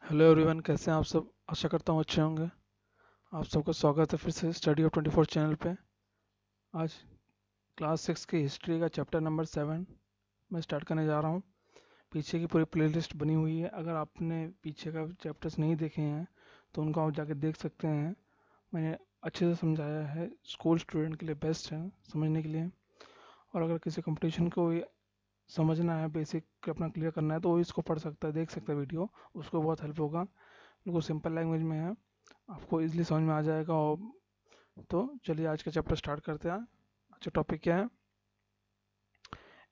Hello everyone, कैसे हैं आप सब। आशा करता हूँ अच्छे होंगे। आप सबका स्वागत है फिर से स्टडी ऑफ 24 चैनल पे। आज क्लास 6 की हिस्ट्री का चैप्टर नंबर 7 मैं स्टार्ट करने जा रहा हूँ। पीछे की पूरी प्लेलिस्ट बनी हुई है। अगर आपने पीछे का चैप्टर्स नहीं देखे हैं तो उनको आप जाके देख सकते हैं। मैंने अच्छे से समझाया है, स्कूल स्टूडेंट के लिए बेस्ट है समझने के लिए। और अगर किसी कंपटीशन को ये समझना है, बेसिक अपना क्लियर करना है, तो वो इसको पढ़ सकता है, देख सकता है वीडियो, उसको बहुत हेल्प होगा। बिल्कुल सिंपल लैंग्वेज में है, आपको इजीली समझ में आ जाएगा। और तो चलिए आज का चैप्टर स्टार्ट करते हैं। अच्छा, टॉपिक क्या है?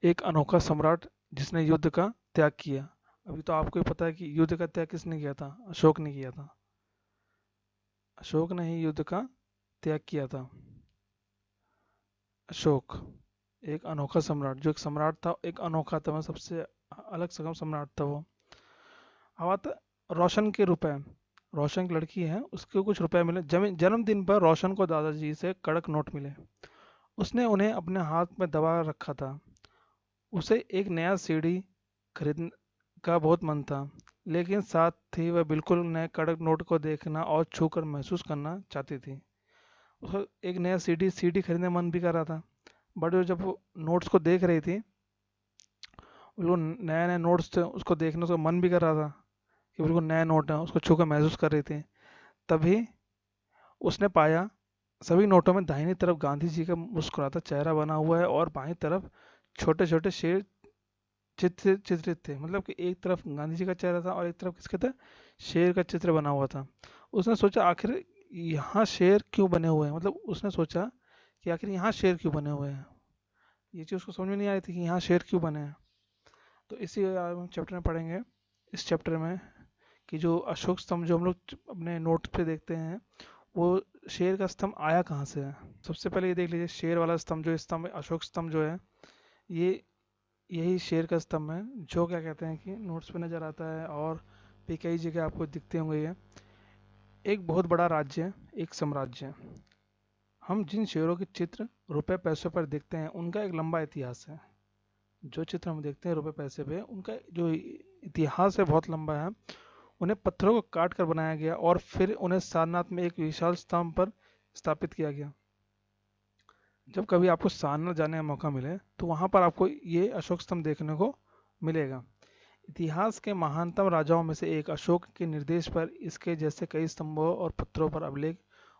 एक अनोखा सम्राट जिसने युद्ध का त्याग किया। अभी तो आपको ही पता है कि युद्ध का त्याग किसने किया था। अशोक ने किया था। अशोक ने ही युद्ध का त्याग किया था। अशोक एक अनोखा सम्राट, जो एक सम्राट था, एक अनोखा था, मतलब सबसे अलग सगम सम्राट था वो। अब आता रोशन के रुपए। रोशन की लड़की है, उसको कुछ रुपए मिले। जन्मदिन पर रोशन को दादाजी से कड़क नोट मिले। उसने उन्हें अपने हाथ में दबा रखा था। उसे एक नया सीढ़ी खरीदने का बहुत मन था, लेकिन साथ ही वह बिल्कुल नए कड़क नोट को देखना और छूकर महसूस करना चाहती थी। उसको एक नया सीडी सीडी खरीदने मन भी कर रहा था। बट वो जब वो नोट्स को देख रही थी, बिल्कुल नए नए नोट्स थे, उसको देखने उसका मन भी कर रहा था कि बिल्कुल नया नोट है, उसको छूकर महसूस कर रही थी। तभी उसने पाया सभी नोटों में दाहिनी तरफ गांधी जी का मुस्कुराता चेहरा बना हुआ है और बाईं तरफ छोटे छोटे शेर चित्रित थे। मतलब कि एक तरफ गांधी जी का चेहरा था और एक तरफ किसका था, शेर का चित्र बना हुआ था। उसने सोचा आखिर यहाँ शेर क्यों बने हुए हैं। मतलब उसने सोचा कि आखिर यहाँ शेर क्यों बने हुए हैं। ये चीज़ उसको समझ में नहीं आ रही थी कि यहाँ शेर क्यों बने हैं। तो इसी हम चैप्टर में पढ़ेंगे। इस चैप्टर में कि जो अशोक स्तंभ जो हम लोग अपने नोट पे देखते हैं, वो शेर का स्तंभ आया कहाँ से है। सबसे पहले ये देख लीजिए, शेर वाला स्तंभ, जो स्तंभ अशोक स्तंभ जो है, ये यही शेर का स्तंभ है, जो क्या कहते हैं कि नोट्स पे नज़र आता है और भी कई जगह आपको दिखते होंगे। ये एक बहुत बड़ा राज्य है, एक साम्राज्य है। हम जिन शेरों के चित्र रुपए पैसों पर देखते हैं, उनका एक लंबा इतिहास है। जो चित्र हम देखते हैं रुपए पैसे पे, उनका जो इतिहास है बहुत लंबा है। उन्हें पत्थरों को काट कर बनाया गया और फिर उन्हें सारनाथ में एक विशाल स्तंभ पर स्थापित किया गया। जब कभी आपको सारनाथ जाने का मौका मिले तो वहां पर आपको ये अशोक स्तंभ देखने को मिलेगा। इतिहास के महानतम राजाओं में से एक अशोक के निर्देश पर इसके जैसे कई स्तंभों और पत्थरों पर अभिलेख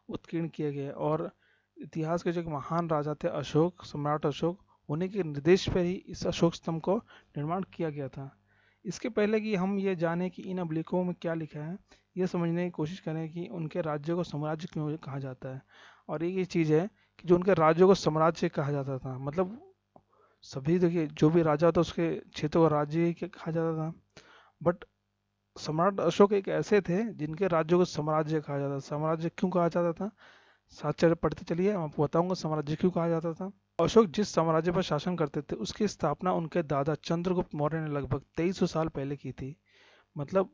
उत्कीर्ण किए गए। और इतिहास के जो एक महान राजा थे अशोक, सम्राट अशोक, उन्हीं के निर्देश पर ही इस अशोक स्तंभ को निर्माण किया गया था। इसके पहले कि हम ये जानें कि इन अभिलेखों में क्या लिखा है, ये समझने की कोशिश करें कि उनके राज्य को साम्राज्य क्यों कहा जाता है। और एक ये चीज़ है कि जो उनके राज्य को साम्राज्य कहा जाता था, मतलब सभी देखिए जो भी राजा था उसके क्षेत्र को राज्य ही कहा जाता था। बट सम्राट अशोक एक ऐसे थे जिनके राज्यों को साम्राज्य कहा जाता था। साम्राज्य क्यों कहा जाता था, साथ चल पढ़ते चलिए, मैं आपको बताऊंगा साम्राज्य क्यों कहा जाता था। अशोक जिस साम्राज्य पर शासन करते थे, उसकी स्थापना उनके दादा चंद्रगुप्त मौर्य ने लगभग 2300 साल पहले की थी। मतलब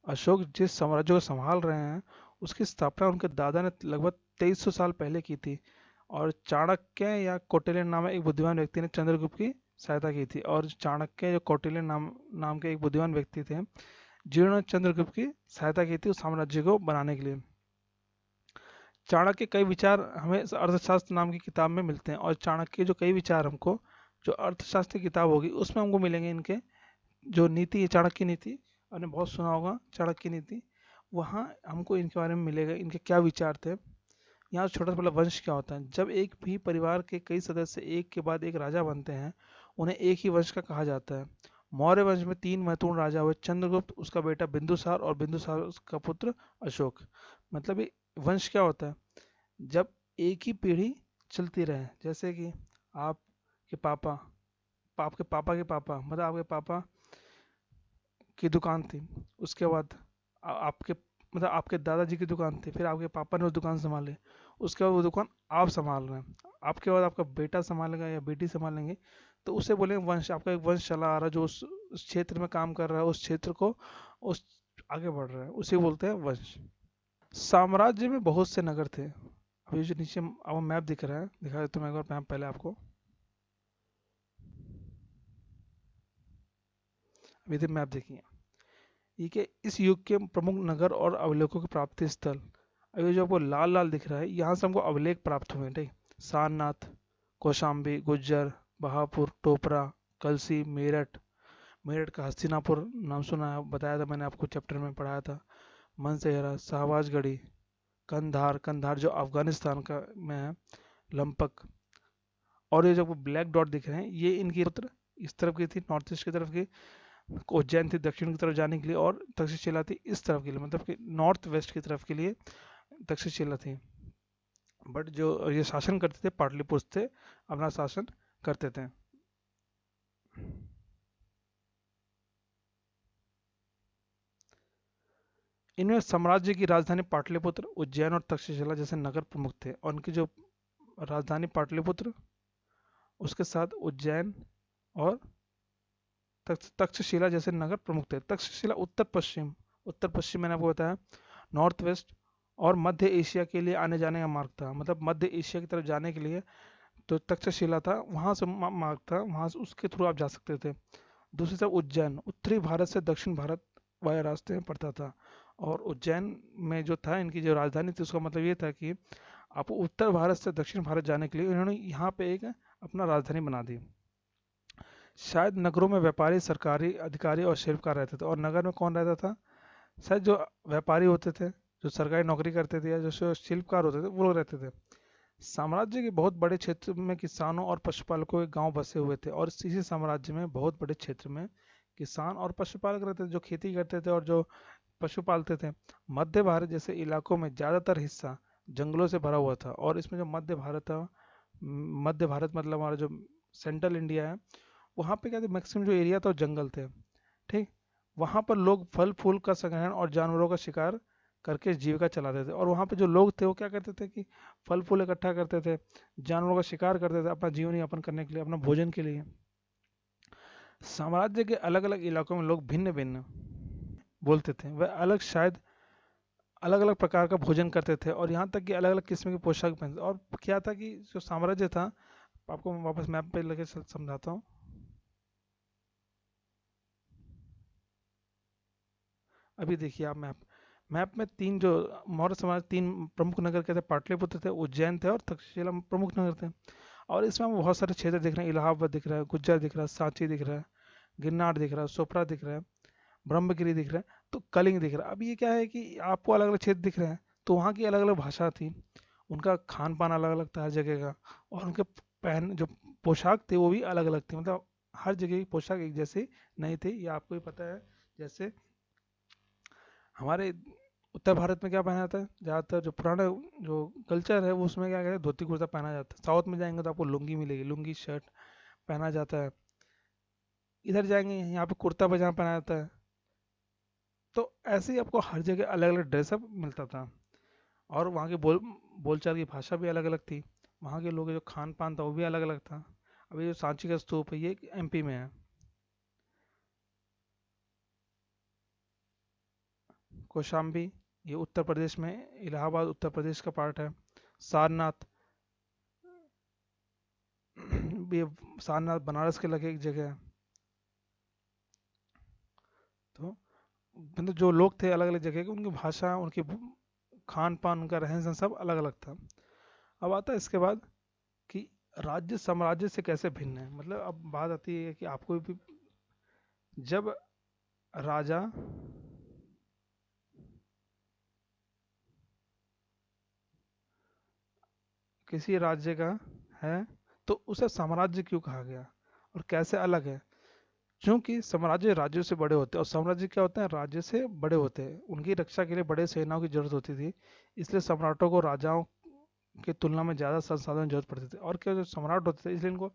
अशोक जिस साम्राज्य को संभाल रहे हैं, उसकी स्थापना उनके दादा ने लगभग 2300 साल पहले की थी। और चाणक्य या कौटिल्य नामक एक बुद्धिमान व्यक्ति ने चंद्रगुप्त की सहायता की थी। और चाणक्य या कौटिल्य नाम नाम के एक बुद्धिमान व्यक्ति थे, जिन्होंने चंद्रगुप्त की सहायता की थी उस साम्राज्य को बनाने के लिए। चाणक्य के कई विचार हमें अर्थशास्त्र नाम की किताब में मिलते हैं। और चाणक्य के जो कई विचार हमको, जो अर्थशास्त्र की किताब होगी उसमें हमको मिलेंगे। इनके जो नीति है, चाणक्य नीति, आपने बहुत सुना होगा चाणक्य नीति, वहाँ हमको इनके बारे में मिलेगा, इनके क्या विचार थे। यहाँ छोटा सा मतलब वंश क्या होता है। जब एक भी परिवार के कई सदस्य एक के बाद एक राजा बनते हैं, उन्हें एक ही वंश का कहा जाता है। मौर्य वंश में तीन महत्वपूर्ण राजा हुए, चंद्रगुप्त, उसका बेटा बिंदुसार और बिंदुसार का पुत्र अशोक। मतलब ये वंश क्या होता है, जब एक ही पीढ़ी चलती रहे। जैसे कि आपके पापा, आपके पापा के पापा, मतलब आपके पापा की दुकान थी, उसके बाद आपके मतलब आपके दादाजी की दुकान थी, फिर आपके पापा ने उस दुकान संभाली, उसके बाद वो दुकान आप संभाल रहे हैं, आपके बाद आपका बेटा संभालेगा या बेटी संभालेंगे। तो उसे बोलेंगे वंश। आपका एक वंश चला आ रहा है जो उस क्षेत्र में काम कर रहा है, उस क्षेत्र को उस आगे बढ़ रहा है, उसे बोलते हैं वंश। साम्राज्य में बहुत से नगर थे। अभी जो नीचे अब मैप दिख रहा है, दिखा देता हूँ मैं एक बार मैप पहले आपको। अभी तो मैप देखिए, ये कि इस युग के प्रमुख नगर और अभिलेखों के प्राप्ति स्थल, अब ये जो आपको लाल लाल दिख रहा है, यहाँ से हमको अभिलेख प्राप्त हुए हैं, ठीक। सारनाथ, कौशाम्बी, गुज्जर, बहापुर, टोपरा, कलसी, मेरठ। मेरठ का हस्तिनापुर नाम सुना है, बताया था मैंने आपको, चैप्टर में पढ़ाया था। मनसेहरा, शाहबाजगढ़ी, कंधार, कंधार जो अफगानिस्तान का में है, लंपक। और ये जो ब्लैक डॉट दिख रहे हैं, ये इनकी उत्तर इस तरफ की थी, नॉर्थ ईस्ट की तरफ की। उज्जैन थी दक्षिण की तरफ जाने के लिए, और तक्षशिला थी इस तरफ के लिए, मतलब कि नॉर्थ वेस्ट की तरफ के लिए तक्षशिला थी। बट जो ये शासन करते थे, पाटलिपुत्र थे, अपना शासन करते थे। इनमें साम्राज्य की राजधानी पाटलिपुत्र, उज्जैन और तक्षशिला जैसे नगर प्रमुख थे, और उनकी जो राजधानी पाटलिपुत्र, उसके साथ उज्जैन और तक्षशिला जैसे नगर प्रमुख थे। तक्षशिला उत्तर पश्चिम मैंने आपको बताया, नॉर्थ वेस्ट और मध्य एशिया के लिए आने जाने का मार्ग था, मतलब मध्य एशिया की तरफ जाने के लिए तो तक्षशिला था, वहां से मार्ग था, वहां से उसके थ्रू आप जा सकते थे। दूसरी तरफ उज्जैन उत्तरी भारत से दक्षिण भारत वाया रास्ते में पड़ता था, और उज्जैन में जो था इनकी जो राजधानी थी, उसका मतलब ये था कि आपको उत्तर भारत से दक्षिण भारत जाने के लिए इन्होंने यहाँ पे एक अपना राजधानी बना दी। शायद नगरों में व्यापारी, सरकारी अधिकारी और शिल्पकार रहते थे, और नगर में कौन रहता था? शायद जो व्यापारी होते थे, जो सरकारी नौकरी करते थे, या जो शिल्पकार होते थे, वो लोग रहते थे। साम्राज्य के बहुत बड़े क्षेत्र में किसानों और पशुपालकों के गांव बसे हुए थे, और इसी साम्राज्य में बहुत बड़े क्षेत्र में किसान और पशुपालक रहते थे, जो खेती करते थे और जो पशु पालते थे। मध्य भारत जैसे इलाकों में ज्यादातर हिस्सा जंगलों से भरा हुआ था, और इसमें जो मध्य भारत था, मध्य भारत मतलब हमारा जो सेंट्रल इंडिया है, वहाँ पे क्या थे, मैक्सिमम जो एरिया था वो जंगल थे, ठीक। वहाँ पर लोग फल फूल का संग्रहण और जानवरों का शिकार करके जीविका चलाते थे, और वहाँ पे जो लोग थे वो क्या करते थे कि फल फूल इकट्ठा करते थे, जानवरों का शिकार करते थे अपना जीवन यापन करने के लिए, अपना भोजन के लिए। साम्राज्य के अलग अलग इलाकों में लोग भिन्न भिन्न बोलते थे, वह अलग शायद अलग अलग प्रकार का भोजन करते थे, और यहाँ तक कि अलग अलग किस्म के पोशाक पहनते थे। और क्या था कि जो साम्राज्य था, आपको वापस मैप पे लगे समझाता हूँ। अभी देखिए आप मैप, मैप में तीन जो मौर्य समाज, तीन प्रमुख नगर के थे, पाटलिपुत्र थे, उज्जैन थे, और तक्षशिला प्रमुख नगर थे। और इसमें हमें बहुत सारे क्षेत्र दिख रहे हैं, इलाहाबाद दिख रहा है, गुज्जर दिख रहा है, सांची दिख रहा है, गिरनार दिख रहा है, सोपरा दिख रहा है, ब्रह्मगिरी दिख रहा है, तो कलिंग दिख रहा है। अब ये क्या है कि आपको अलग अलग क्षेत्र दिख रहे हैं, तो वहाँ की अलग अलग भाषा थी, उनका खान पान अलग अलग था हर जगह का, और उनके पहन जो पोशाक थे वो भी अलग अलग थे, मतलब हर जगह की पोशाक एक जैसी नहीं थी, ये आपको ही पता है। जैसे हमारे उत्तर भारत में क्या पहना जाता है, ज़्यादातर जो पुराना जो कल्चर है वो, उसमें क्या कहते हैं, धोती कुर्ता पहना जाता है। साउथ में जाएंगे तो आपको लुंगी मिलेगी, लुंगी शर्ट पहना जाता है। इधर जाएंगे यहाँ पे कुर्ता पजामा पहना जाता है। तो ऐसे ही आपको हर जगह अलग अलग ड्रेसअप मिलता था, और वहाँ की बोलचाल की भाषा भी अलग अलग थी, वहाँ के लोगों का जो खान पान था वो भी अलग अलग था। अभी जो सांची का स्तूप है, ये एमपी में है। कौशाम्बी, ये उत्तर प्रदेश में, इलाहाबाद उत्तर प्रदेश का पार्ट है। सारनाथ, ये सारनाथ बनारस के लगे एक जगह है। तो मतलब जो लोग थे अलग अलग जगह के, उनकी भाषा, उनकी खान पान, उनका रहन सहन सब अलग अलग था। अब आता है इसके बाद कि राज्य साम्राज्य से कैसे भिन्न है, मतलब अब बात आती है कि आपको भी, जब राजा किसी राज्य का है, तो उसे साम्राज्य क्यों कहा गया, और कैसे अलग है? क्योंकि साम्राज्य राज्यों से बड़े होते हैं, और साम्राज्य क्या होते हैं, राज्य से बड़े होते हैं, उनकी रक्षा के लिए बड़े सेनाओं की जरूरत होती थी, इसलिए सम्राटों को राजाओं की तुलना में ज़्यादा संसाधन की जरूरत पड़ती थी। और क्या, जो सम्राट होते थे, इसलिए इनको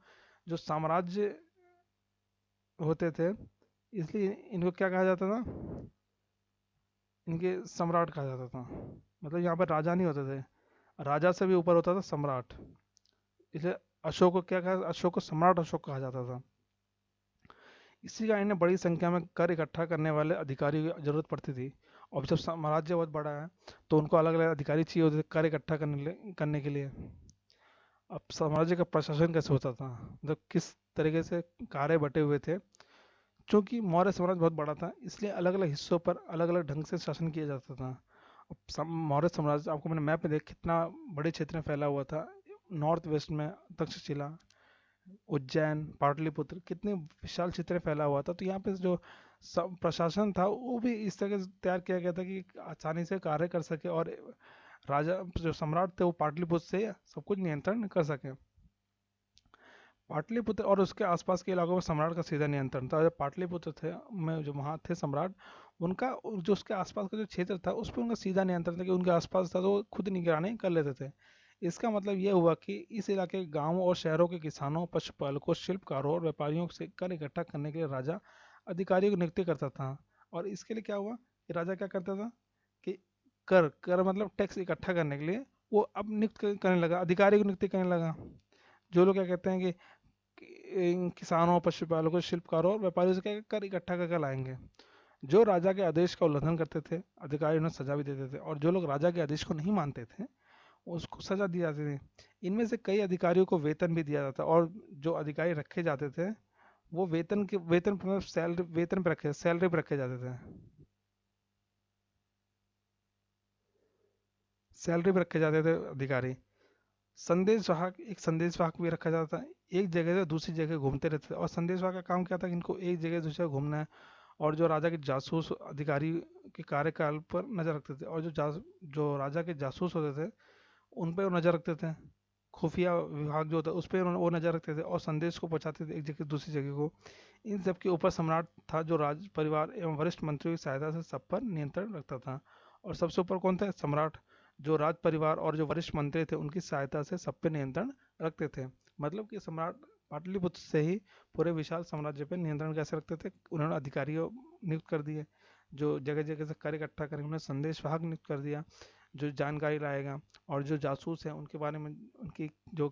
जो साम्राज्य होते थे, इसलिए इनको क्या कहा जाता था, इनके सम्राट कहा जाता था। मतलब यहाँ पर राजा नहीं होते थे, राजा से भी ऊपर होता था सम्राट, इसलिए अशोक को क्या कहा, अशोक को सम्राट अशोक कहा जाता था। इसी कारण इन्हें बड़ी संख्या में कर इकट्ठा करने वाले अधिकारियों की जरूरत पड़ती थी। और जब साम्राज्य बहुत बड़ा है, तो उनको अलग अलग अधिकारी चाहिए होते थे कर इकट्ठा करने के लिए। अब साम्राज्य का प्रशासन कैसे होता था, मतलब किस तरीके से कार्य बटे हुए थे, चूंकि मौर्य साम्राज्य बहुत बड़ा था, इसलिए अलग अलग हिस्सों पर अलग अलग ढंग से शासन किया जाता था। अब मौर्य साम्राज्य आपको मैंने मैप में देख कितना बड़े क्षेत्र में फैला हुआ था। नॉर्थ वेस्ट में तक्षशिला, उज्जैन, पाटलिपुत्र, कितने विशाल क्षेत्र में फैला हुआ था। तो यहाँ पे जो प्रशासन था वो भी इस तरह से तैयार किया गया था कि आसानी से कार्य कर सके, और राजा जो सम्राट थे वो पाटलिपुत्र से सब कुछ नियंत्रण कर सके। पाटलिपुत्र और उसके आसपास के इलाकों में सम्राट का सीधा नियंत्रण था। जब पाटलिपुत्र थे में जो वहाँ थे सम्राट, उनका जो उसके आसपास का जो क्षेत्र था उस पर उनका सीधा नियंत्रण था, कि उनके आसपास था तो वो खुद निगरानी कर लेते थे। इसका मतलब ये हुआ कि इस इलाके के गांवों और शहरों के किसानों, पशुपालकों, शिल्पकारों और व्यापारियों से कर इकट्ठा करने के लिए राजा अधिकारियों की नियुक्ति करता था। और इसके लिए क्या हुआ कि राजा क्या करता था कि कर कर मतलब टैक्स इकट्ठा करने के लिए वो अब नियुक्त करने लगा, अधिकारी को नियुक्ति करने लगा। जो लोग क्या कहते हैं कि इन किसानों, पशुपालकों, शिल्पकारों और व्यापारियों से क्या कर इकट्ठा करके लाएंगे। जो राजा के आदेश का उल्लंघन करते थे, अधिकारी उन्हें सजा भी देते थे, और जो लोग राजा के आदेश को नहीं मानते थे उसको सजा दी जाती थी। इनमें से कई अधिकारियों को वेतन भी दिया जाता, और जो अधिकारी रखे जाते थे वो वेतन सैलरी, वेतन पे रखे, सैलरी पे रखे जाते थे, सैलरी पे रखे जाते थे अधिकारी। संदेश वाहक, एक संदेश वाहक भी रखा जाता था, एक जगह से दूसरी जगह घूमते रहते थे। और संदेश वाहक का काम क्या था कि इनको एक जगह से दूसरी जगह घूमना है, और जो राजा के जासूस अधिकारी के कार्यकाल पर नजर रखते थे, और जो राजा के जासूस होते थे उन पर वो नजर रखते थे। खुफिया विभाग जो होता है उस पर वो नजर रखते थे, और संदेश को पहुंचाते थे एक जगह से दूसरी जगह को। इन सब के ऊपर सम्राट था, जो राज परिवार एवं वरिष्ठ मंत्रियों की सहायता से सब पर नियंत्रण रखता था। और सबसे ऊपर कौन था? सम्राट, जो राज परिवार और जो वरिष्ठ मंत्री थे उनकी सहायता से सब पे नियंत्रण रखते थे। मतलब कि सम्राट पाटलिपुत्र से ही पूरे विशाल साम्राज्य पे नियंत्रण कैसे रखते थे? उन्होंने अधिकारियों नियुक्त कर दिए, जो जगह जगह से कार्य इकट्ठा करेंगे। उन्होंने संदेशवाहक नियुक्त कर दिया जो जानकारी लाएगा, और जो जासूस हैं उनके बारे में, उनकी जो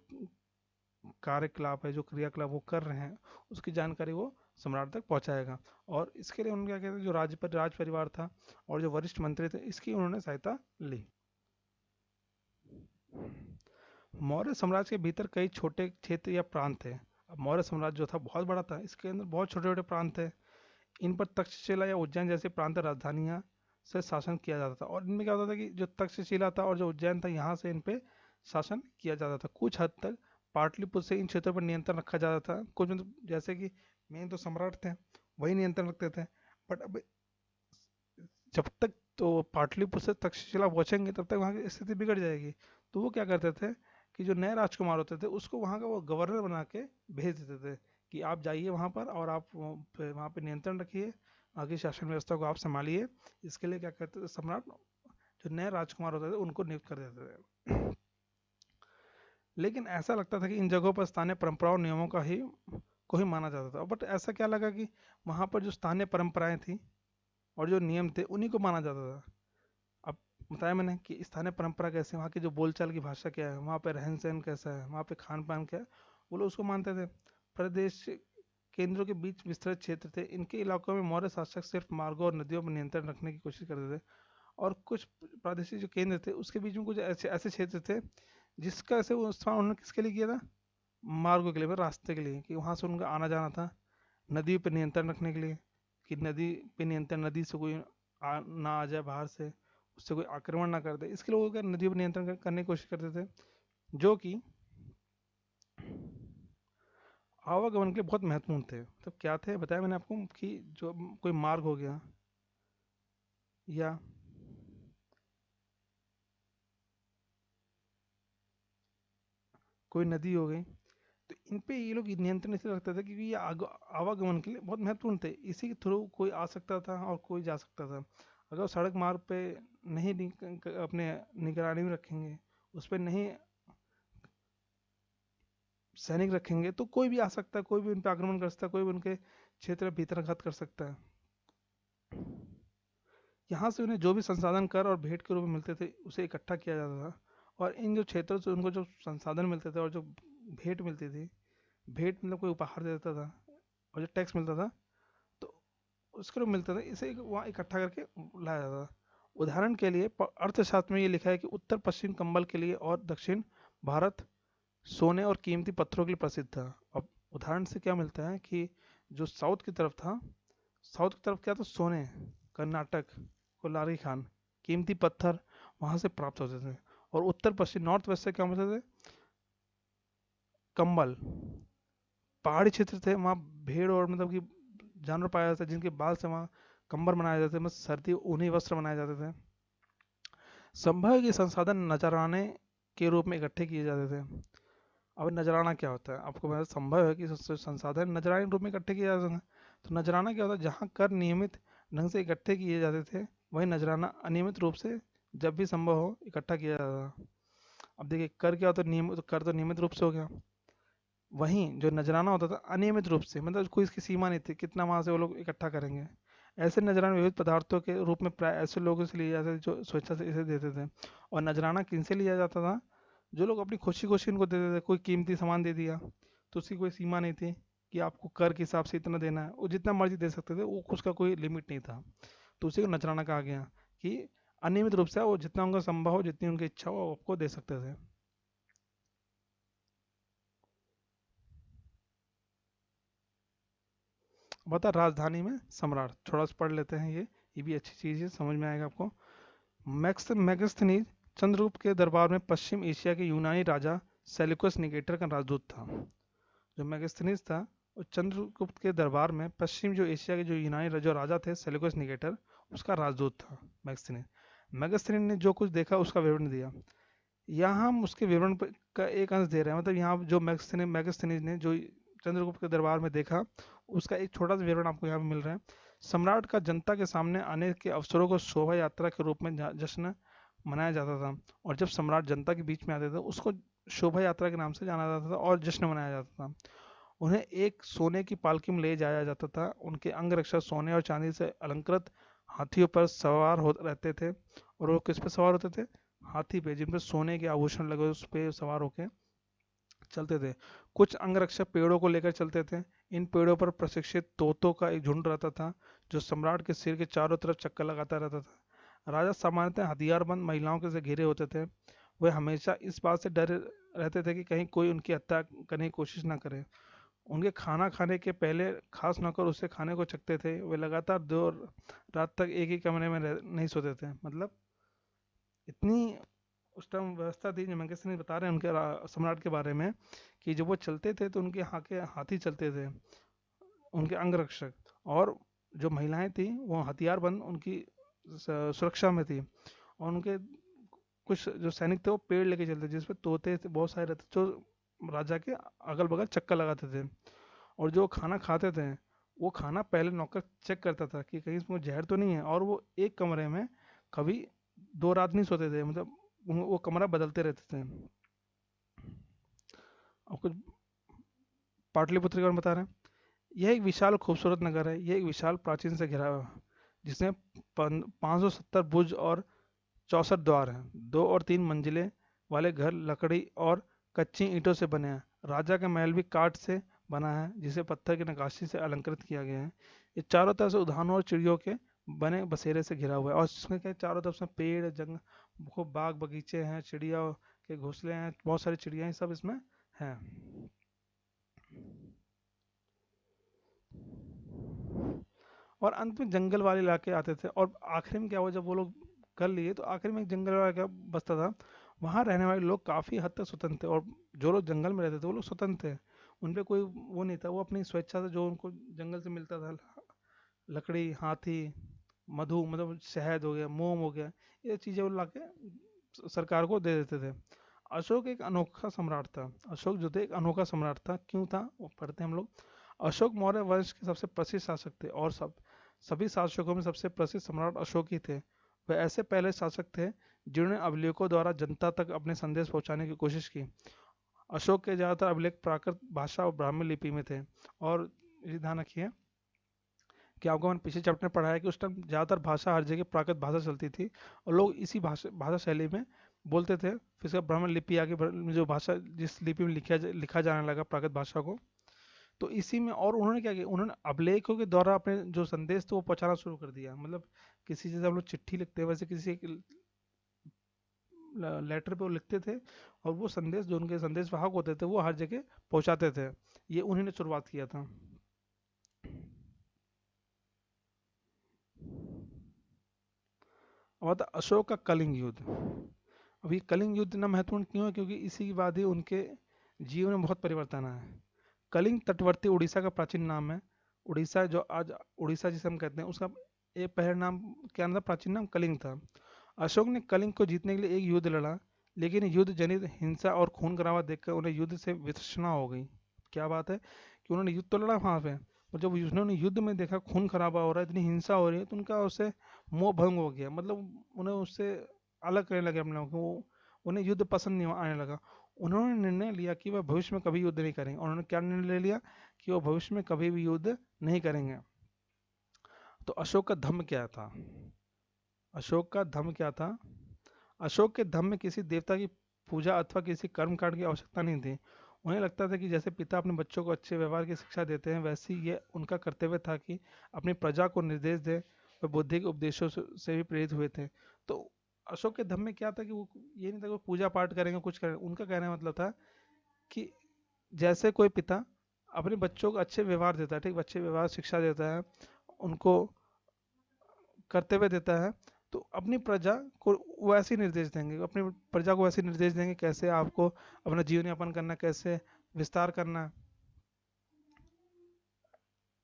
कार्यकलाप है, जो क्रियाकलाप वो कर रहे हैं, उसकी जानकारी वो सम्राट तक पहुंचाएगा। और इसके लिए उन्होंने क्या कहते हैं, जो राज परिवार था और जो वरिष्ठ मंत्री थे, इसकी उन्होंने सहायता ली। मौर्य साम्राज्य के भीतर कई छोटे क्षेत्र या प्रांत थे। अब मौर्य साम्राज्य जो था बहुत बड़ा था, इसके अंदर बहुत छोटे छोटे प्रांत थे। इन पर तक्षशिला या उज्जैन जैसे प्रांत राजधानियां से शासन किया जाता था। और इनमें क्या होता था कि जो तक्षशिला था और जो उज्जैन था, यहाँ से इन पे शासन किया जाता था। कुछ हद तक पाटलिपुत्र से इन क्षेत्रों पर नियंत्रण रखा जाता था। कुछ मतलब जैसे कि मेन तो सम्राट थे, वही नियंत्रण रखते थे। बट अब जब तक तो पाटलिपुत्र से तक्षशिला पहुंचेंगे तब तक वहाँ की स्थिति बिगड़ जाएगी। तो वो क्या करते थे कि जो नए राजकुमार होते थे उसको वहाँ का वो गवर्नर बना के भेज देते थे, कि आप जाइए वहाँ पर और आप वहाँ पे नियंत्रण रखिए, आगे शासन व्यवस्था को आप संभालिए। इसके लिए क्या करते थे सम्राट, जो नए राजकुमार होते थे उनको नियुक्त कर देते थे। लेकिन ऐसा लगता था कि इन जगहों पर स्थानीय परंपराओं और नियमों का ही को ही माना जाता था। बट ऐसा क्या लगा कि वहाँ पर जो स्थानीय परंपराएं थी और जो नियम थे उन्हीं को माना जाता था। अब बताया मैंने कि स्थानीय परंपरा कैसे, वहाँ की जो बोलचाल की भाषा क्या है, वहाँ पे रहन सहन कैसा है, वहाँ पे खान पान क्या है, वो लोग उसको मानते थे। प्रदेश केंद्रों के बीच विस्तृत क्षेत्र थे, इनके इलाकों में मौर्य शासक सिर्फ मार्गों और नदियों पर नियंत्रण रखने की कोशिश करते थे। और कुछ प्रादेशिक जो केंद्र थे उसके बीच में कुछ ऐसे ऐसे क्षेत्र थे जिसका ऐसे वो इस्तेमाल उन्होंने किसके लिए किया था? मार्गों के लिए, रास्ते के लिए, कि वहाँ से उनका आना जाना था। नदी पर नियंत्रण रखने के लिए, कि नदी पे नियंत्रण, नदी से कोई ना आ जाए बाहर से, उससे कोई आक्रमण ना कर दे, इसके लिए वो क्या नदी पर नियंत्रण करने की कोशिश करते थे। जो कि आवागमन के लिए बहुत महत्वपूर्ण थे। तो क्या थे बताया मैंने आपको, कि जो कोई मार्ग हो गया या कोई नदी हो गई, तो इन पे ये लोग नियंत्रण इसलिए रखते थे क्योंकि ये आवागमन के लिए बहुत महत्वपूर्ण थे। इसी के थ्रू कोई आ सकता था और कोई जा सकता था। अगर वो सड़क मार्ग पे नहीं अपने निगरानी में रखेंगे, उस पर नहीं सैनिक रखेंगे, तो कोई भी आ सकता है, कोई भी उन पर आक्रमण कर सकता है, कोई भी उनके क्षेत्र में भीतराघात कर सकता है। यहाँ से उन्हें जो भी संसाधन कर और भेंट के रूप में मिलते थे उसे इकट्ठा किया जाता था। और इन जो क्षेत्रों से उनको जो संसाधन मिलते थे और जो भेंट मिलती थी, भेंट मतलब कोई उपहार दे देता था, और जो टैक्स मिलता था तो उसके रूप मिलता था, इसे वहाँ इकट्ठा करके लाया जाता था। उदाहरण के लिए अर्थशास्त्र में ये लिखा है कि उत्तर पश्चिम कंबल के लिए और दक्षिण भारत सोने और कीमती पत्थरों के लिए प्रसिद्ध था। अब उदाहरण से क्या मिलता है कि जो साउथ की तरफ था साउथ की तरफ क्या था, सोने, कर्नाटक, कोलारी खान, कीमती पत्थर वहां से प्राप्त होते थे। और उत्तर पश्चिम नॉर्थ वेस्ट से क्या होते थे, कंबल, पहाड़ी क्षेत्र थे वहाँ भेड़ और मतलब कि जानवर पाया जाता है जिनके बाल से वहाँ कंबल बनाए जाते थे, मतलब सर्दी ऊनी वस्त्र बनाए जाते थे। संभव के संसाधन नजराने के रूप में इकट्ठे किए जाते थे। अब नजराना क्या होता है आपको पता, संभव है कि संसाधन नजराने के रूप में इकट्ठे किए जाते हैं। तो नजराना क्या होता है, जहाँ कर नियमित ढंग से इकट्ठे किए जाते थे, वही नजराना अनियमित रूप से जब भी संभव हो इकट्ठा किया जाता था। अब देखिए कर क्या होता है, नियमित कर तो नियमित रूप से हो गया, वहीं जो नजराना होता था अनियमित रूप से, मतलब कोई इसकी सीमा नहीं थी कितना वहां से वो लोग इकट्ठा करेंगे। ऐसे नजराने विविध पदार्थों के रूप में प्राय ऐसे लोगों से लिए जाते थे जो स्वेच्छा से इसे देते थे। और नजराना किनसे लिया जाता था, जो लोग अपनी खुशी खुशी इनको देते थे, कोई कीमती सामान दे दिया तो उसकी कोई सीमा नहीं थी कि आपको कर के हिसाब से इतना देना है, वो जितना मर्जी दे सकते थे, वो उसका कोई लिमिट नहीं था। तो उसी को नजराना कहा गया कि अनियमित रूप से वो जितना उनका संभव हो, जितनी उनकी इच्छा हो वो आपको दे सकते थे। बता राजधानी में सम्राट, थोड़ा सा पढ़ लेते हैं, ये भी अच्छी चीज़ है, समझ में आएगा आपको। मैगस्थनीज चंद्रगुप्त के दरबार में पश्चिम एशिया के यूनानी राजा सेल्यूकस निकेटर का राजदूत था। जो मैगस्थनीज था वो चंद्रगुप्त के दरबार में पश्चिम जो एशिया के जो यूनानी जो राजा थे सेल्यूकस निकेटर, उसका राजदूत था मैगस्थनीज। मैगस्थनीज ने जो कुछ देखा उसका विवरण दिया। यहाँ हम उसके विवरण का एक अंश दे रहे हैं, मतलब यहाँ जो मैगस्थनीज ने जो चंद्रगुप्त के दरबार में देखा उसका एक छोटा सा विवरण आपको यहाँ पे मिल रहा है। सम्राट का जनता के सामने आने के अवसरों को शोभा यात्रा के रूप में जश्न मनाया जाता था। और जब सम्राट जनता के बीच में आते थे उसको शोभा यात्रा के नाम से जाना जाता था और जश्न मनाया जाता था। उन्हें एक सोने की पालकी में ले जाया जाता था, उनके अंग रक्षक सोने और चांदी से अलंकृत हाथियों पर सवार हो रहते थे। और वो किस पे सवार होते थे, हाथी पे, जिन पे सोने के आभूषण लगे उस पे सवार होके चलते थे। कुछ अंगरक्षक पेड़ों को लेकर चलते थे। इन पेड़ों पर प्रशिक्षित तोतों का एक झुंड रहता था जो सम्राट के सिर के चारों तरफ चक्कर लगाता रहता था। राजा सामान्यतः हथियारबंद महिलाओं के से घिरे होते थे। वे हमेशा इस बात से डरे रहते थे कि कहीं कोई उनकी हत्या करने की कोशिश ना करे। उनके खाना खाने के पहले खास नौकर उससे खाने को चखते थे। वे लगातार 2 रात तक एक ही कमरे में नहीं सोते थे। मतलब इतनी उस टाइम व्यवस्था थी, जो मैगजीन बता रहे हैं उनके सम्राट के बारे में, कि जब वो चलते थे तो उनके हाथी चलते थे, उनके अंगरक्षक। और जो महिलाएं थी वो हथियारबंद उनकी सुरक्षा में थी। और उनके कुछ जो सैनिक थे वो पेड़ लेके चलते जिसपे तोते थे बहुत सारे रहते, जो राजा के अगल बगल चक्कर लगाते थे। और जो खाना खाते थे वो खाना पहले नौकर चेक करता था कि कहीं इसमें जहर तो नहीं है। और वो एक कमरे में कभी 2 रात नहीं सोते थे, मतलब वो कमरा बदलते रहते थे। और कुछ पाटलिपुत्र के बारे में बता रहे हैं। यह एक विशाल खूबसूरत नगर है। यह एक विशाल प्राचीन से घिरा हुआ है जिसमें 570 बुर्ज और 64 द्वार हैं। 2 और 3 मंजिलें वाले घर लकड़ी और कच्ची ईंटों से बने हैं। राजा का महल भी काठ से बना है जिसे पत्थर की नक्काशी से अलंकृत किया गया है। ये चारों तरफ से उद्यानों और चिड़ियों के बने बसेरे से घिरा हुआ है। और इसमें क्या चारों तरफ से पेड़ जंगल खूब बाग बगीचे हैं, चिड़िया के घोंसले हैं, बहुत सारी चिड़िया सब इसमें हैं। और अंत में जंगल वाले इलाके आते थे। और आखिरी में क्या हुआ, जब वो लोग कर लिए तो आखिर में एक जंगल वाला क्या बसता था। वहाँ रहने वाले लोग काफ़ी हद तक स्वतंत्र थे। और जो लोग जंगल में रहते थे वो लोग स्वतंत्र थे, उन पे कोई वो नहीं था। वो अपनी स्वेच्छा से जो उनको जंगल से मिलता था, लकड़ी, हाथी, मधु, मतलब शहद हो गया, मोम हो गया, ये चीज़ें वो ला के सरकार को दे देते थे। अशोक एक अनोखा सम्राट था। अशोक जो थे एक अनोखा सम्राट था। क्यों था वो पढ़ते हैं हम लोग। अशोक मौर्य वंश के सबसे प्रसिद्ध शासक थे और सभी शासकों में सबसे प्रसिद्ध सम्राट अशोक ही थे। वे ऐसे पहले शासक थे जिन्होंने अभिलेखों द्वारा जनता तक अपने संदेश पहुंचाने की कोशिश की। अशोक के ज़्यादातर अभिलेख प्राकृत भाषा और ब्राह्मी लिपि में थे। और ये ध्यान रखिए कि आपको मैंने पिछले चैप्टर में पढ़ा है कि उस टाइम ज़्यादातर भाषा हर जगह प्राकृत भाषा चलती थी और लोग इसी भाषा शैली में बोलते थे। फिर इसका ब्राह्मण लिपि आगे जो भाषा जिस लिपि में लिखा जाने लगा प्राकृत भाषा को, तो इसी में। और उन्होंने क्या किया, उन्होंने अभिलेखों के द्वारा अपने जो संदेश थे वो पहुंचाना शुरू कर दिया। मतलब किसी जैसे हम लोग चिट्ठी लिखते हैं वैसे किसी एक लेटर पे वो लिखते थे और वो संदेश जो उनके संदेश वाहक होते थे वो हर जगह पहुंचाते थे। ये उन्हीं ने शुरुआत किया था। अब आता अशोक का कलिंग युद्ध। अब ये कलिंग युद्ध इतना महत्वपूर्ण क्यों है, क्योंकि इसी के बाद ही उनके जीवन में बहुत परिवर्तन आया है। कलिंग तटवर्ती उड़ीसा का प्राचीन नाम है। उड़ीसा जो आज उड़ीसा जिसे हम कहते हैं, उसका एक पहला नाम क्या था, प्राचीन नाम कलिंग था। अशोक ने कलिंग को जीतने के लिए एक युद्ध लड़ा, लेकिन युद्ध जनित हिंसा और खून खराबा देखकर उन्हें युद्ध से वितृष्णा हो गई। क्या बात है कि उन्होंने युद्ध तो लड़ा वहाँ पे, और जब उन्होंने युद्ध में देखा खून खराबा हो रहा है, इतनी हिंसा हो रही है, तो उनका उससे मोह भंग हो गया। मतलब उन्हें उससे अलग करने लगे अपने आप को, उन्हें युद्ध पसंद नहीं आने लगा। उन्होंने निर्णय लिया कि वह भविष्य में कभी युद्ध नहीं करेंगे। उन्होंने क्या निर्णय ले लिया कि वो भविष्य में कभी भी युद्ध नहीं करेंगे। तो अशोक का धर्म क्या था? अशोक का धर्म क्या था? अशोक के धर्म में किसी देवता की पूजा अथवा किसी कर्म कांड की आवश्यकता नहीं थी। उन्हें लगता था कि जैसे पिता अपने बच्चों को अच्छे व्यवहार की शिक्षा देते हैं, वैसे ही ये उनका कर्तव्य था कि अपनी प्रजा को निर्देश दें। वे बुद्धि के उपदेशों से भी प्रेरित हुए थे। तो अशोक के धर्म में क्या था कि वो ये नहीं था कि वो पूजा पाठ करेंगे, कुछ करेंगे। उनका कहने का मतलब था कि जैसे कोई पिता अपने बच्चों को अच्छे व्यवहार देता है, ठीक, अच्छे व्यवहार शिक्षा देता है, उनको कर्तव्य देता है, तो अपनी प्रजा को वैसे ही निर्देश देंगे, अपनी प्रजा को वैसे निर्देश देंगे कैसे आपको अपना जीवन यापन करना, कैसे विस्तार करना।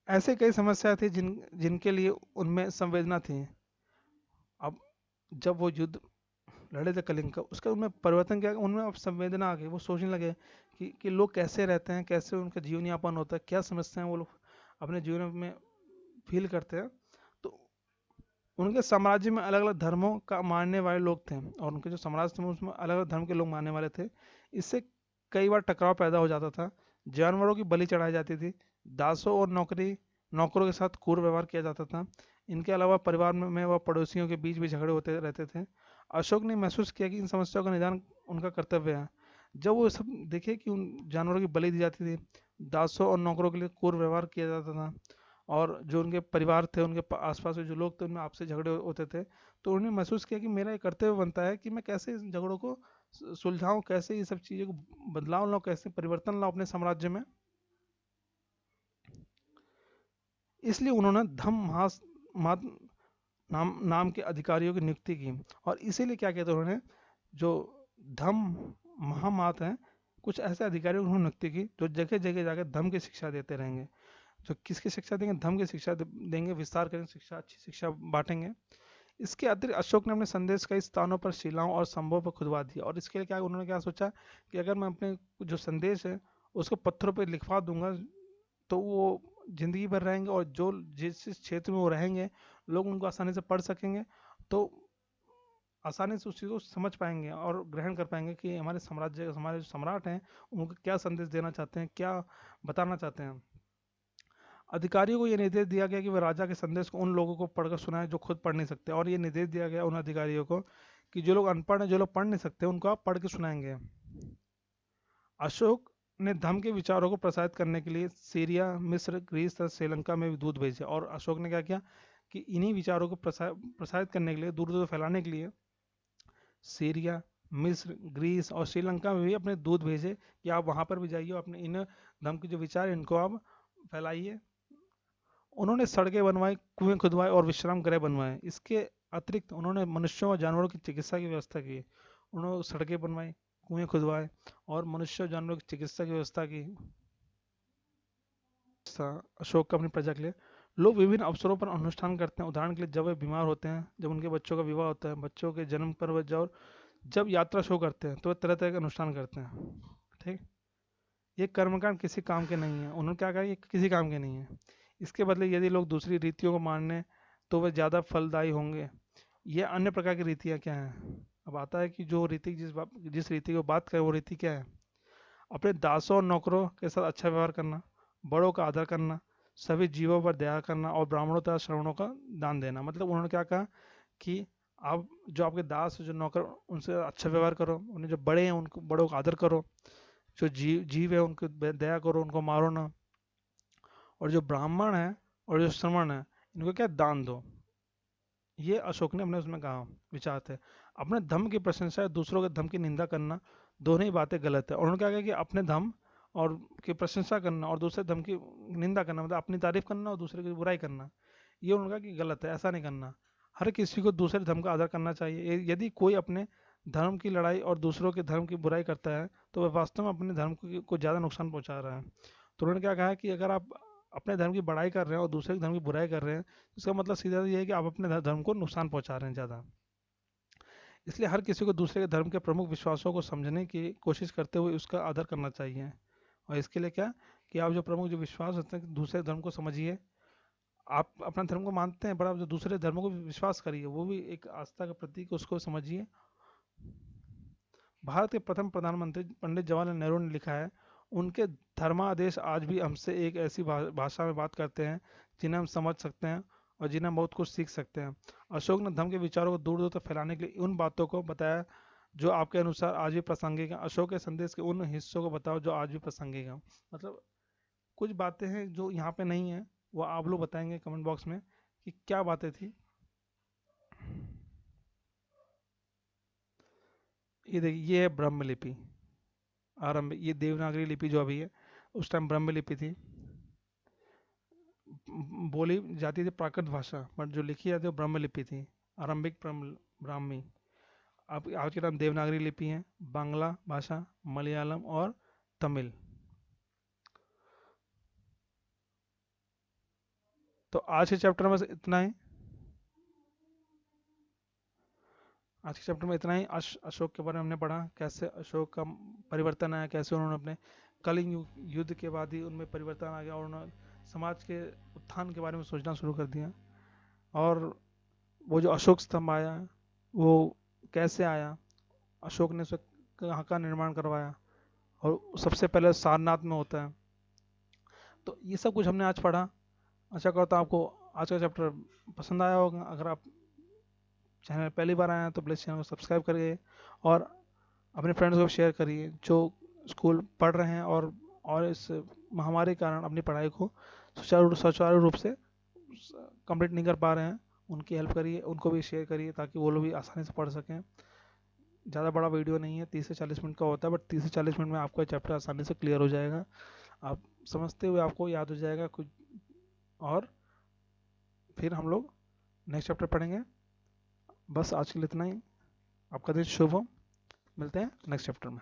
ऐसे कई समस्या थी जिनके लिए उनमें संवेदना थी। अब जब वो युद्ध लड़े थे कलिंग का, उसका उनमें परिवर्तन क्या, उनमें अब संवेदना आ गई। वो सोचने लगे कि लोग कैसे रहते हैं, कैसे उनका जीवन यापन होता है, क्या समस्याएं वो लोग अपने जीवन में फील करते हैं। तो उनके साम्राज्य में अलग अलग धर्मों का मानने वाले लोग थे, और उनके जो साम्राज्य थे उसमें अलग अलग धर्म के लोग मानने वाले थे। इससे कई बार टकराव पैदा हो जाता था। जानवरों की बलि चढ़ाई जाती थी। दासों और नौकरों के साथ क्रूर व्यवहार किया जाता था। इनके अलावा परिवार में व पड़ोसियों के बीच भी झगड़े होते रहते थे। अशोक ने महसूस किया कि इन समस्याओं का निदान उनका कर्तव्य है। जब वो सब देखे कि उन जानवरों की बलि दी जाती थी, दासों और नौकरों के लिए क्रूर व्यवहार किया जाता था, और जो उनके परिवार थे, उनके आसपास के जो लोग थे, उनमें आपसे झगड़े होते थे, तो उन्होंने महसूस किया कि मेरा ये कर्तव्य बनता है कि मैं कैसे इन झगड़ों को सुलझाऊं, कैसे ये सब चीज़ों को बदलाव लाऊं, कैसे परिवर्तन लाऊं अपने साम्राज्य में। इसलिए उन्होंने नाम के अधिकारियों की नियुक्ति की। और इसीलिए क्या कहते हैं, उन्होंने जो धम्म महामात हैं, कुछ ऐसे अधिकारियों की उन्होंने नियुक्ति की जो जगह जगह जाकर धम्म की शिक्षा देते रहेंगे। जो किसकी शिक्षा देंगे? धम्म की शिक्षा देंगे, विस्तार करेंगे शिक्षा, अच्छी शिक्षा बांटेंगे। इसके अतिरिक्त अशोक ने अपने संदेश कई स्थानों पर शिलाओं और स्तंभों पर खुदवा दिया। और इसके लिए क्या उन्होंने क्या सोचा कि अगर मैं अपने जो संदेश है उसको पत्थरों पर लिखवा दूंगा, तो वो जिंदगी भर रहेंगे, और जो जिस क्षेत्र में वो रहेंगे लोग उनको आसानी से पढ़ सकेंगे, तो आसानी से उस चीज़ को समझ पाएंगे और ग्रहण कर पाएंगे कि हमारे साम्राज्य, हमारे जो सम्राट हैं, उनको क्या संदेश देना चाहते हैं, क्या बताना चाहते हैं। अधिकारियों को यह निर्देश दिया गया कि वह राजा के संदेश को उन लोगों को पढ़कर सुनाए जो खुद पढ़ नहीं सकते। और ये निर्देश दिया गया उन अधिकारियों को कि जो लोग अनपढ़ हैं, जो लोग पढ़ नहीं सकते, उनको आप पढ़ के सुनाएंगे। अशोक ने धम्म के विचारों को प्रसारित करने के लिए सीरिया, मिस्र, ग्रीस तथा श्रीलंका में भी दूत भेजे। और अशोक ने क्या किया कि इन्हीं विचारों को प्रसारित करने के लिए, दूर दूर फैलाने के लिए सीरिया, मिस्र, ग्रीस और श्रीलंका में भी अपने दूत भेजे कि आप वहाँ पर भी जाइए, अपने इन धम्म के जो विचार हैं इनको आप फैलाइए। उन्होंने सड़कें बनवाई, कुएं खुदवाए और विश्राम गृह बनवाए। इसके अतिरिक्त उन्होंने मनुष्यों और जानवरों की चिकित्सा की व्यवस्था की। उन्होंने सड़कें बनवाई, कुएं खुदवाए और मनुष्य और जानवरों की चिकित्सा की व्यवस्था की। अशोक का अपनी प्रजा के लिए लोग विभिन्न अवसरों पर अनुष्ठान करते हैं। उदाहरण के लिए जब वे बीमार होते हैं, जब उनके बच्चों का विवाह होता है, बच्चों के जन्म पर वे जब यात्रा शो करते हैं, तो वे तरह तरह के अनुष्ठान करते हैं। ठीक, ये कर्मकांड किसी काम के नहीं है। उन्होंने क्या कहा, ये किसी काम के नहीं है। इसके बदले यदि लोग दूसरी रीतियों को मानने तो वे ज़्यादा फलदायी होंगे। ये अन्य प्रकार की रीतियाँ क्या हैं? अब आता है कि जो रीति जिस रीति को बात करें, वो रीति क्या है? अपने दासों और नौकरों के साथ अच्छा व्यवहार करना, बड़ों का आदर करना, सभी जीवों पर दया करना और ब्राह्मणों तथा श्रवणों का दान देना। मतलब उन्होंने क्या कहा कि आप जो आपके दास, जो नौकर, उनसे अच्छा व्यवहार करो, उन्हें जो बड़े हैं उनको, बड़ों का आदर करो, जो जीव है उनको दया करो, उनको मारो ना, और जो ब्राह्मण है और जो श्रमण है इनको क्या, दान दो। ये अशोक ने अपने उसमें कहा विचार थे। अपने धर्म की प्रशंसा या दूसरों के धर्म की निंदा करना, दोनों ही बातें गलत है। और उन्होंने क्या कहा कि अपने धर्म और की प्रशंसा करना और दूसरे धर्म की निंदा करना, मतलब अपनी तारीफ करना और दूसरे की बुराई करना, ये उन्होंने कहा कि गलत है, ऐसा नहीं करना। हर किसी को दूसरे धर्म का आदर करना चाहिए। यदि कोई अपने धर्म की लड़ाई और दूसरों के धर्म की बुराई करता है तो वह वास्तव में अपने धर्म को ज़्यादा नुकसान पहुंचा रहा है। तो उन्होंने क्या कहा कि अगर आप अपने धर्म की बड़ाई कर रहे हैं और दूसरे के धर्म की बुराई कर रहे हैं, तो इसका मतलब सीधा ये है कि आप अपने धर्म को नुकसान पहुंचा रहे हैं ज़्यादा। इसलिए हर किसी को दूसरे के धर्म के प्रमुख विश्वासों को समझने की कोशिश करते हुए उसका आदर करना चाहिए। और इसके लिए क्या, कि आप जो प्रमुख जो विश्वास होते हैं दूसरे धर्म को समझिए। आप अपना धर्म को मानते हैं, पर आप जो दूसरे धर्मों को भी विश्वास करिए, वो भी एक आस्था का प्रतीक है, उसको समझिए। भारत के प्रथम प्रधानमंत्री पंडित जवाहरलाल नेहरू ने लिखा है, उनके धर्मादेश आज भी हमसे एक ऐसी भाषा में बात करते हैं जिन्हें हम समझ सकते हैं और जिन्हें हम बहुत कुछ सीख सकते हैं। अशोक ने धर्म के विचारों को दूर दूर तक फैलाने के लिए उन बातों को बताया जो आपके अनुसार आज भी प्रासंगिक है। अशोक के संदेश के उन हिस्सों को बताओ जो आज भी प्रासंगिक है। मतलब कुछ बातें हैं जो यहाँ पे नहीं है, वो आप लोग बताएंगे कमेंट बॉक्स में कि क्या बातें थी। ये देखिए, ये है ब्रह्म लिपि आरंभ। ये देवनागरी लिपि जो अभी है, उस टाइम ब्रह्म लिपि थी। बोली जाती थी प्राकृत भाषा, बट जो लिखी जाती है वो ब्रह्म लिपि थी, आरंभिक ब्राह्मी। अब आज के टाइम देवनागरी लिपि है, बांग्ला भाषा, मलयालम और तमिल। तो आज के चैप्टर में इतना ही। आज के चैप्टर में इतना ही। अशोक के बारे में हमने पढ़ा, कैसे अशोक का परिवर्तन आया, कैसे उन्होंने अपने कलिंग युद्ध के बाद ही उनमें परिवर्तन आ गया और उन्होंने समाज के उत्थान के बारे में सोचना शुरू कर दिया। और वो जो अशोक स्तंभ आया, वो कैसे आया, अशोक ने उसे कहाँ का निर्माण करवाया, और सबसे पहले सारनाथ में होता है। तो ये सब कुछ हमने आज पढ़ा। आशा करता हूँ आपको आज का चैप्टर पसंद आया होगा। अगर आप चैनल पहली बार आए हैं तो प्लीज़ चैनल को सब्सक्राइब करिए और अपने फ्रेंड्स को शेयर करिए जो स्कूल पढ़ रहे हैं और इस महामारी के कारण अपनी पढ़ाई को सुचारू रूप से कंप्लीट नहीं कर पा रहे हैं। उनकी हेल्प करिए, उनको भी शेयर करिए ताकि वो लोग भी आसानी से पढ़ सकें। ज़्यादा बड़ा वीडियो नहीं है, 30 से 40 मिनट का होता है, बट 30 से 40 मिनट में आपका चैप्टर आसानी से क्लियर हो जाएगा। आप समझते हुए आपको याद हो जाएगा कुछ। और फिर हम लोग नेक्स्ट चैप्टर पढ़ेंगे। बस आज के लिए इतना ही। आपका दिन शुभ हो। मिलते हैं नेक्स्ट चैप्टर में।